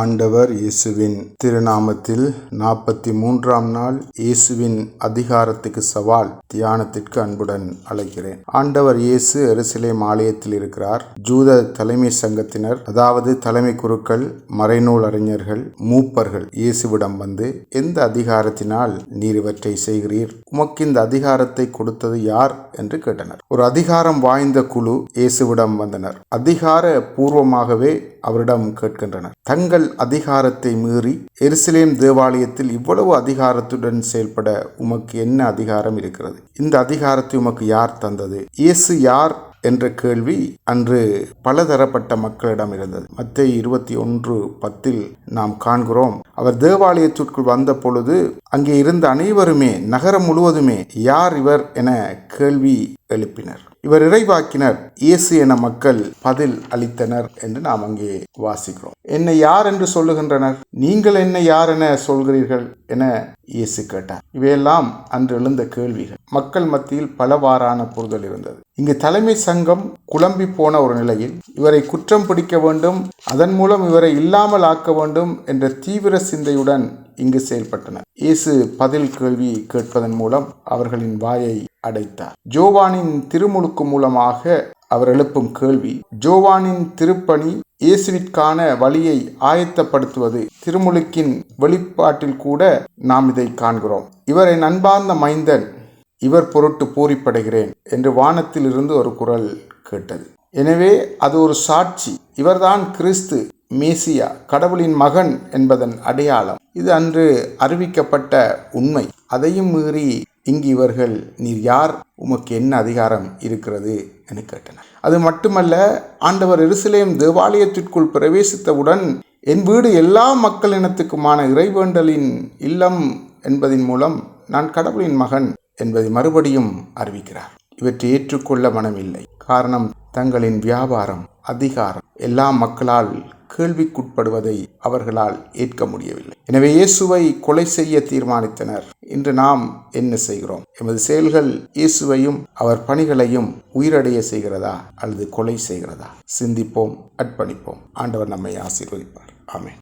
ஆண்டவர் இயேசுவின் திருநாமத்தில் 43ஆம் நாள் இயேசுவின் அதிகாரத்துக்கு சவால் தியானத்திற்கு அன்புடன் அழைக்கிறேன். ஆண்டவர் இயேசு எருசலேம் ஆலயத்தில் இருக்கிறார். ஜூத தலைமை சங்கத்தினர், அதாவது தலைமை குருக்கள், மறைநூல் அறிஞர்கள், மூப்பர்கள் இயேசுவிடம் வந்து, எந்த அதிகாரத்தினால் நீர் இவற்றை செய்கிறீர்? உமக்கு இந்த அதிகாரத்தை கொடுத்தது யார் என்று கேட்டனர். ஒரு அதிகாரம் வாய்ந்த குழு இயேசுவிடம் வந்தனர். அதிகார பூர்வமாகவே அவரிடம் கேட்கின்றனர். தங்கள் அதிகாரத்தை மீறி எருசலேம் தேவாலயத்தில் இவ்வளவு அதிகாரத்துடன் செயல்பட உமக்கு என்ன அதிகாரம் இருக்கிறது? இந்த அதிகாரத்தை உமக்கு யார் தந்தது? இயேசு யார் என்ற கேள்வி அன்று பலதரப்பட்ட மக்களிடம் இருந்தது. மத்தேயு 21:10 நாம் காண்கிறோம், அவர் தேவாலயத்திற்குள் வந்த பொழுது அங்கே இருந்த அனைவருமே, நகரம் முழுவதுமே, யார் இவர் என கேள்வி எழுப்பினர். இவர் இறைவாக்கினர் இயேசு என மக்கள் பதில் அளித்தனர் என்று நாம் அங்கே வாசிக்கிறோம். என்னை யார் என்று சொல்லுகின்றனர்? நீங்கள் என்னை யார் என சொல்கிறீர்கள் என இயேசு கேட்டார். இவையெல்லாம் அன்று எழுந்த கேள்விகள். மக்கள் மத்தியில் பலவாறான புரிதல் இருந்தது. இங்கு தலைமை சங்கம் குழம்பி போன ஒரு நிலையில் இவரை குற்றம் பிடிக்க வேண்டும், அதன் மூலம் இவரை இல்லாமல் ஆக்க வேண்டும் என்ற தீவிர சிந்தையுடன் இங்கு செயல்பட்டனர். இயேசு பதில் கேள்வி கேட்பதன் மூலம் அவர்களின் வாயை அடைத்தார். ஜோவானின் திருமுழுக்கு மூலமாக அவர் எழுப்பும் கேள்வி, ஜோவானின் திருப்பணி இயேசுவிற்கான வழியை ஆயத்தப்படுத்துவது. திருமுழுக்கின் வெளிப்பாட்டில் கூட நாம் இதை காண்கிறோம். இவர் என் அன்பார்ந்த மைந்தன், இவர் பொருட்டு பூரிப்படைகிறேன் என்று வானத்தில் இருந்து ஒரு குரல் கேட்டது. எனவே அது ஒரு சாட்சி. இவர்தான் கிறிஸ்து, மேசியா, கடவுளின் மகன் என்பதன் அடையாளம். இது அன்று அறிவிக்கப்பட்ட உண்மை. அதையும் மீறி இங்கு இவர்கள், நீர் யார்? உமக்கு என்ன அதிகாரம் இருக்கிறது என கேட்டனர். அது மட்டுமல்ல, ஆண்டவர் எருசலேம் தேவாலயத்திற்குள் பிரவேசித்தவுடன், என் வீடு எல்லா மக்களினத்துக்குமான இறைவேண்டலின் இல்லம் என்பதின் மூலம் நான் கடவுளின் மகன் என்பதை மறுபடியும் அறிவிக்கிறார். இவற்றை ஏற்றுக்கொள்ள மனமில்லை. காரணம், தங்களின் வியாபாரம், அதிகாரம் எல்லா மக்களால் கேள்விக்குட்படுவதை அவர்களால் ஏற்க முடியவில்லை. எனவே இயேசுவை கொலை செய்ய தீர்மானித்தனர். இன்று நாம் என்ன செய்கிறோம்? எமது செயல்கள் இயேசுவையும் அவர் பணிகளையும் உயிரடைய செய்கிறதா அல்லது கொலை செய்கிறதா? சிந்திப்போம், அர்ப்பணிப்போம். ஆண்டவர் நம்மை ஆசீர்வதிப்பார். ஆமென்.